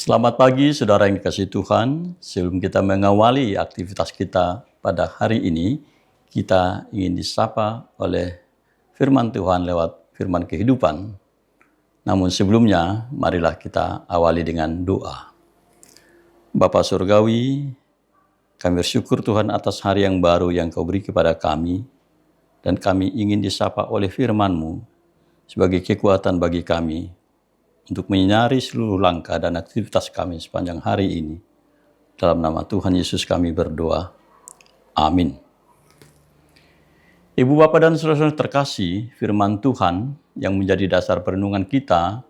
Selamat pagi saudara yang dikasihi Tuhan. Sebelum kita mengawali aktivitas kita pada hari ini, kita ingin disapa oleh firman Tuhan lewat firman kehidupan. Namun sebelumnya, marilah kita awali dengan doa. Bapa Surgawi, kami bersyukur Tuhan atas hari yang baru yang Kau beri kepada kami, dan kami ingin disapa oleh firman-Mu sebagai kekuatan bagi kami untuk menyinari seluruh langkah dan aktivitas kami sepanjang hari ini. Dalam nama Tuhan Yesus kami berdoa. Amin. Ibu Bapa dan saudara-saudara terkasih, firman Tuhan yang menjadi dasar perenungan kita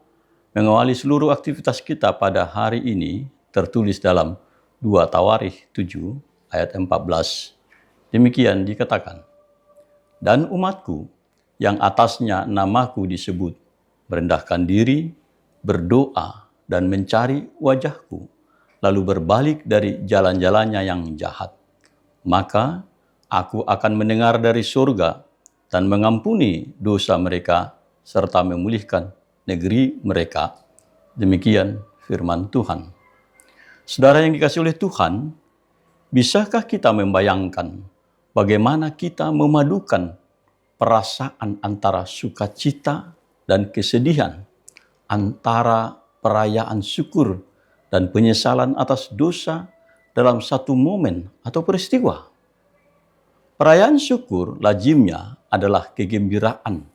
mengawali seluruh aktivitas kita pada hari ini tertulis dalam 2 Tawarikh 7 ayat 14. Demikian dikatakan, "Dan umatku yang atasnya namaku disebut, merendahkan diri, berdoa dan mencari wajahku, lalu berbalik dari jalan-jalannya yang jahat. Maka aku akan mendengar dari surga dan mengampuni dosa mereka serta memulihkan negeri mereka." Demikian firman Tuhan. Saudara yang dikasihi oleh Tuhan, bisakah kita membayangkan bagaimana kita memadukan perasaan antara sukacita dan kesedihan, antara perayaan syukur dan penyesalan atas dosa dalam satu momen atau peristiwa? Perayaan syukur lazimnya adalah kegembiraan,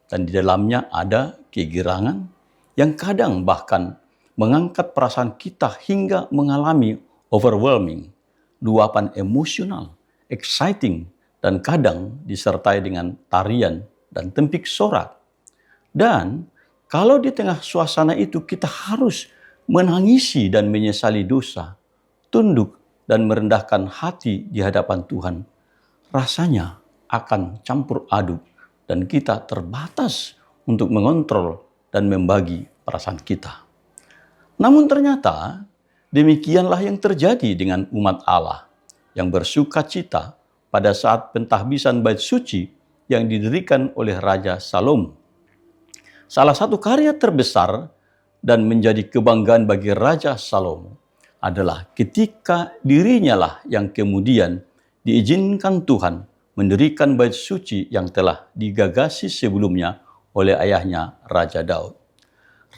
dan di dalamnya ada kegirangan yang kadang bahkan mengangkat perasaan kita hingga mengalami overwhelming, luapan emosional, exciting, dan kadang disertai dengan tarian dan tempik sorak. Dan kalau di tengah suasana itu kita harus menangisi dan menyesali dosa, tunduk dan merendahkan hati di hadapan Tuhan, rasanya akan campur aduk dan kita terbatas untuk mengontrol dan membagi perasaan kita. Namun ternyata demikianlah yang terjadi dengan umat Allah yang bersukacita pada saat pentahbisan bait suci yang didirikan oleh Raja Salomo. Salah satu karya terbesar dan menjadi kebanggaan bagi Raja Salomo adalah ketika dirinya lah yang kemudian diizinkan Tuhan mendirikan bait suci yang telah digagasi sebelumnya oleh ayahnya Raja Daud.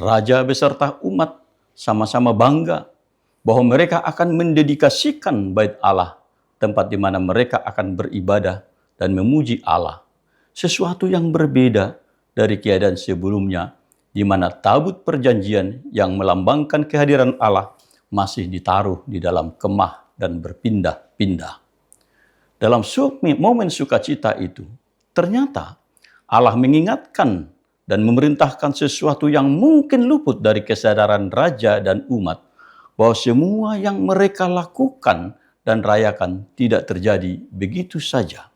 Raja beserta umat sama-sama bangga bahwa mereka akan mendedikasikan bait Allah, tempat di mana mereka akan beribadah dan memuji Allah. Sesuatu yang berbeda dari keadaan sebelumnya, di mana tabut perjanjian yang melambangkan kehadiran Allah masih ditaruh di dalam kemah dan berpindah-pindah. Dalam momen sukacita itu, ternyata Allah mengingatkan dan memerintahkan sesuatu yang mungkin luput dari kesadaran raja dan umat, bahwa semua yang mereka lakukan dan rayakan tidak terjadi begitu saja.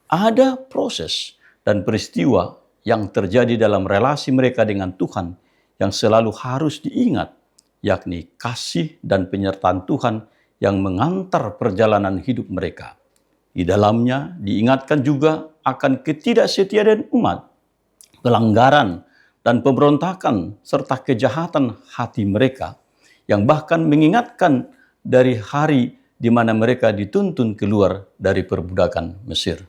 Ada proses dan peristiwa yang terjadi dalam relasi mereka dengan Tuhan yang selalu harus diingat, yakni kasih dan penyertaan Tuhan yang mengantar perjalanan hidup mereka. Di dalamnya diingatkan juga akan ketidaksetiaan umat, pelanggaran dan pemberontakan serta kejahatan hati mereka, yang bahkan mengingatkan dari hari di mana mereka dituntun keluar dari perbudakan Mesir.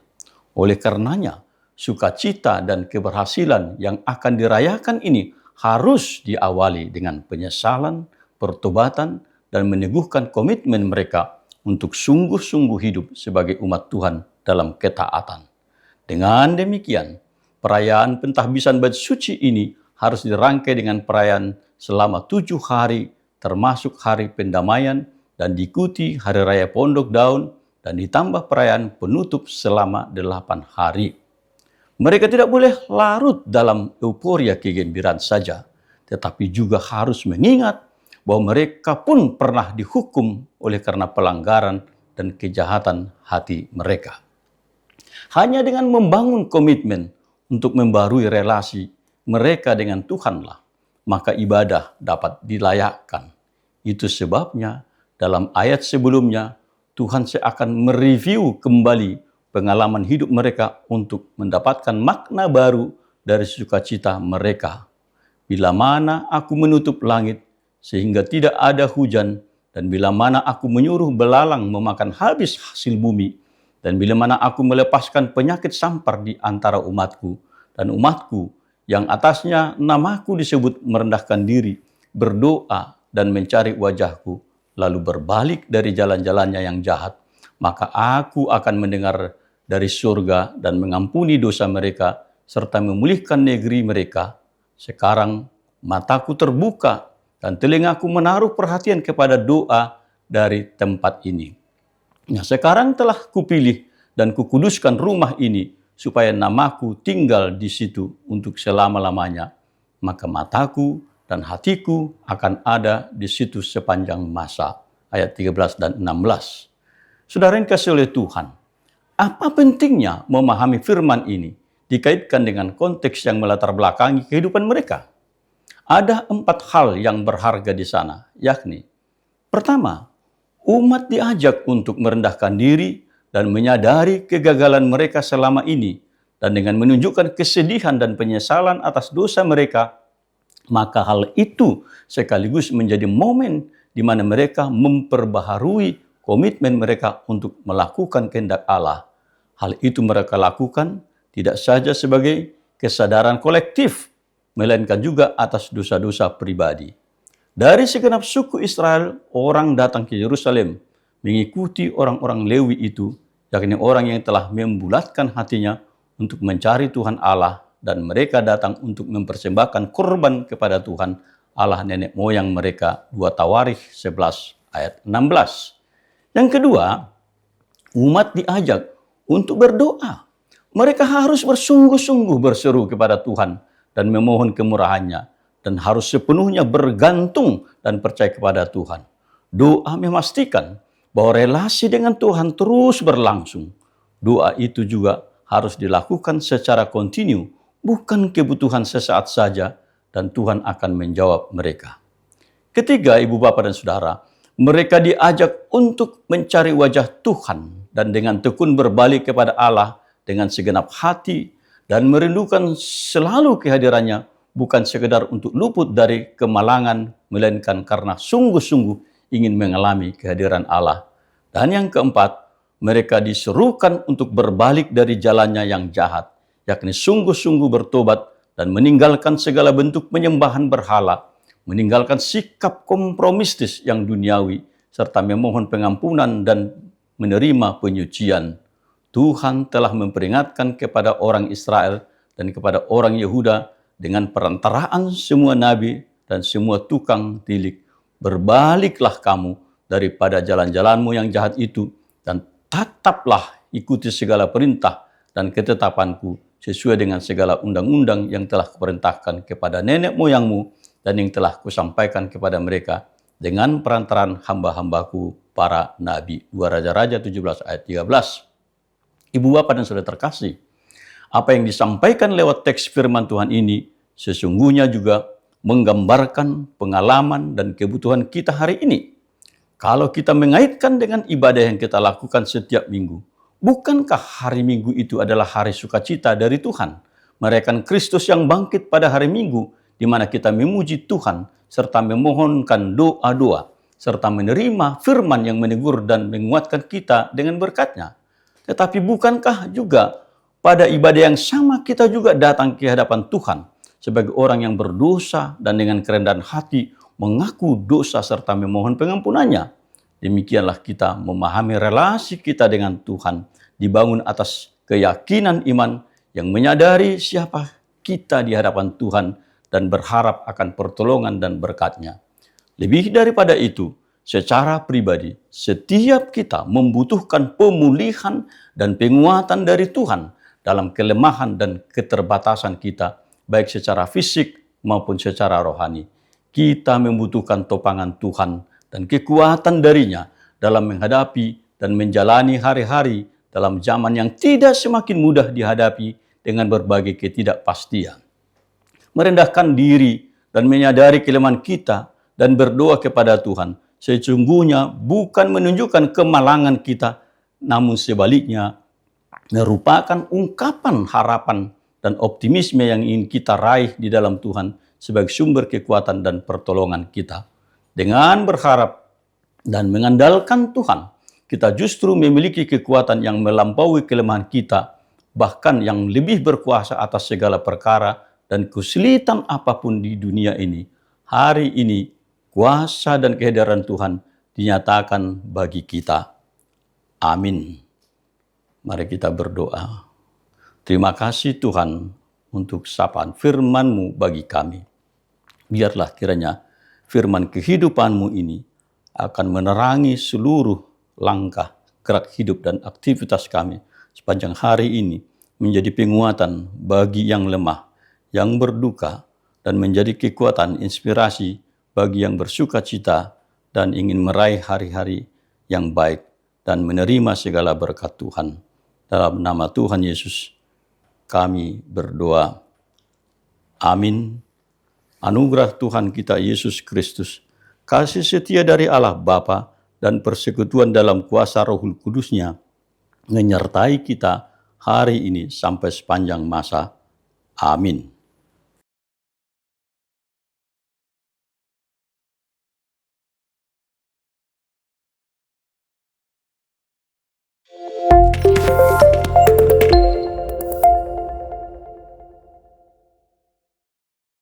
Oleh karenanya, sukacita dan keberhasilan yang akan dirayakan ini harus diawali dengan penyesalan, pertobatan, dan meneguhkan komitmen mereka untuk sungguh-sungguh hidup sebagai umat Tuhan dalam ketaatan. Dengan demikian, perayaan pentahbisan bait suci ini harus dirangkai dengan perayaan selama 7 hari, termasuk hari pendamaian, dan diikuti hari raya Pondok Daun, dan ditambah perayaan penutup selama 8 hari. Mereka tidak boleh larut dalam euforia kegembiraan saja, tetapi juga harus mengingat bahwa mereka pun pernah dihukum oleh karena pelanggaran dan kejahatan hati mereka. Hanya dengan membangun komitmen untuk membarui relasi mereka dengan Tuhanlah, maka ibadah dapat dilayakkan. Itu sebabnya dalam ayat sebelumnya, Tuhan seakan mereview kembali pengalaman hidup mereka untuk mendapatkan makna baru dari sukacita mereka. Bila mana aku menutup langit, sehingga tidak ada hujan, dan bila mana aku menyuruh belalang memakan habis hasil bumi, dan bila mana aku melepaskan penyakit sampar di antara umatku, dan umatku yang atasnya namaku disebut merendahkan diri, berdoa dan mencari wajahku, lalu berbalik dari jalan-jalannya yang jahat, maka aku akan mendengar dari surga dan mengampuni dosa mereka, serta memulihkan negeri mereka. Sekarang mataku terbuka dan telingaku menaruh perhatian kepada doa dari tempat ini. Nah, sekarang telah kupilih dan kukuduskan rumah ini supaya namaku tinggal di situ untuk selama-lamanya. Maka mataku dan hatiku akan ada di situ sepanjang masa. Ayat 13 dan 16. Saudara yang kasih oleh Tuhan, apa pentingnya memahami firman ini dikaitkan dengan konteks yang melatar belakangi kehidupan mereka? Ada 4 hal yang berharga di sana, yakni pertama, umat diajak untuk merendahkan diri dan menyadari kegagalan mereka selama ini, dan dengan menunjukkan kesedihan dan penyesalan atas dosa mereka, maka hal itu sekaligus menjadi momen di mana mereka memperbaharui komitmen mereka untuk melakukan kehendak Allah. Hal itu mereka lakukan tidak saja sebagai kesadaran kolektif, melainkan juga atas dosa-dosa pribadi. Dari segenap suku Israel, orang datang ke Yerusalem mengikuti orang-orang Lewi itu, yakni orang yang telah membulatkan hatinya untuk mencari Tuhan Allah, dan mereka datang untuk mempersembahkan korban kepada Tuhan Allah nenek moyang mereka. 2 Tawarikh 11 ayat 16. Yang kedua, umat diajak untuk berdoa. Mereka harus bersungguh-sungguh berseru kepada Tuhan dan memohon kemurahannya, dan harus sepenuhnya bergantung dan percaya kepada Tuhan. Doa memastikan bahwa relasi dengan Tuhan terus berlangsung. Doa itu juga harus dilakukan secara kontinu, bukan kebutuhan sesaat saja, dan Tuhan akan menjawab mereka. Ketiga, ibu bapak dan saudara, mereka diajak untuk mencari wajah Tuhan dan dengan tekun berbalik kepada Allah dengan segenap hati, dan merindukan selalu kehadirannya, bukan sekedar untuk luput dari kemalangan, melainkan karena sungguh-sungguh ingin mengalami kehadiran Allah. Dan yang keempat, mereka diserukan untuk berbalik dari jalannya yang jahat, yakni sungguh-sungguh bertobat dan meninggalkan segala bentuk penyembahan berhala, meninggalkan sikap kompromistis yang duniawi, serta memohon pengampunan dan menerima penyucian. Tuhan telah memperingatkan kepada orang Israel dan kepada orang Yehuda dengan perantaraan semua nabi dan semua tukang tilik. Berbaliklah kamu daripada jalan-jalanmu yang jahat itu, dan tetaplah ikuti segala perintah dan ketetapanku sesuai dengan segala undang-undang yang telah kuperintahkan kepada nenek moyangmu dan yang telah kusampaikan kepada mereka dengan perantaraan hamba-hambaku para nabi. 2 Raja-Raja 17 ayat 13. Ibu bapak dan saudara terkasih, apa yang disampaikan lewat teks firman Tuhan ini sesungguhnya juga menggambarkan pengalaman dan kebutuhan kita hari ini. Kalau kita mengaitkan dengan ibadah yang kita lakukan setiap minggu, bukankah hari Minggu itu adalah hari sukacita dari Tuhan? Merayakan Kristus yang bangkit pada hari Minggu, di mana kita memuji Tuhan serta memohonkan doa-doa, serta menerima firman yang menegur dan menguatkan kita dengan berkat-Nya. Tetapi bukankah juga pada ibadah yang sama kita juga datang ke hadapan Tuhan sebagai orang yang berdosa dan dengan kerendahan hati mengaku dosa serta memohon pengampunannya? Demikianlah kita memahami relasi kita dengan Tuhan dibangun atas keyakinan iman yang menyadari siapa kita di hadapan Tuhan dan berharap akan pertolongan dan berkat-Nya. Lebih daripada itu, secara pribadi, setiap kita membutuhkan pemulihan dan penguatan dari Tuhan dalam kelemahan dan keterbatasan kita, baik secara fisik maupun secara rohani. Kita membutuhkan topangan Tuhan dan kekuatan darinya dalam menghadapi dan menjalani hari-hari dalam zaman yang tidak semakin mudah dihadapi dengan berbagai ketidakpastian. Merendahkan diri dan menyadari kelemahan kita dan berdoa kepada Tuhan sesungguhnya bukan menunjukkan kemalangan kita, namun sebaliknya merupakan ungkapan harapan dan optimisme yang ingin kita raih di dalam Tuhan sebagai sumber kekuatan dan pertolongan kita. Dengan berharap dan mengandalkan Tuhan, kita justru memiliki kekuatan yang melampaui kelemahan kita, bahkan yang lebih berkuasa atas segala perkara dan kesulitan apapun di dunia ini. Hari ini, kuasa dan kehadiran Tuhan dinyatakan bagi kita. Amin. Mari kita berdoa. Terima kasih Tuhan untuk sapaan firman-Mu bagi kami. Biarlah kiranya firman kehidupan-Mu ini akan menerangi seluruh langkah, gerak hidup dan aktivitas kami sepanjang hari ini, menjadi penguatan bagi yang lemah, yang berduka, dan menjadi kekuatan inspirasi bagi yang bersuka cita dan ingin meraih hari-hari yang baik dan menerima segala berkat Tuhan. Dalam nama Tuhan Yesus kami berdoa. Amin. Anugerah Tuhan kita Yesus Kristus, kasih setia dari Allah Bapa, dan persekutuan dalam kuasa Roh Kudus-Nya menyertai kita hari ini sampai sepanjang masa. Amin.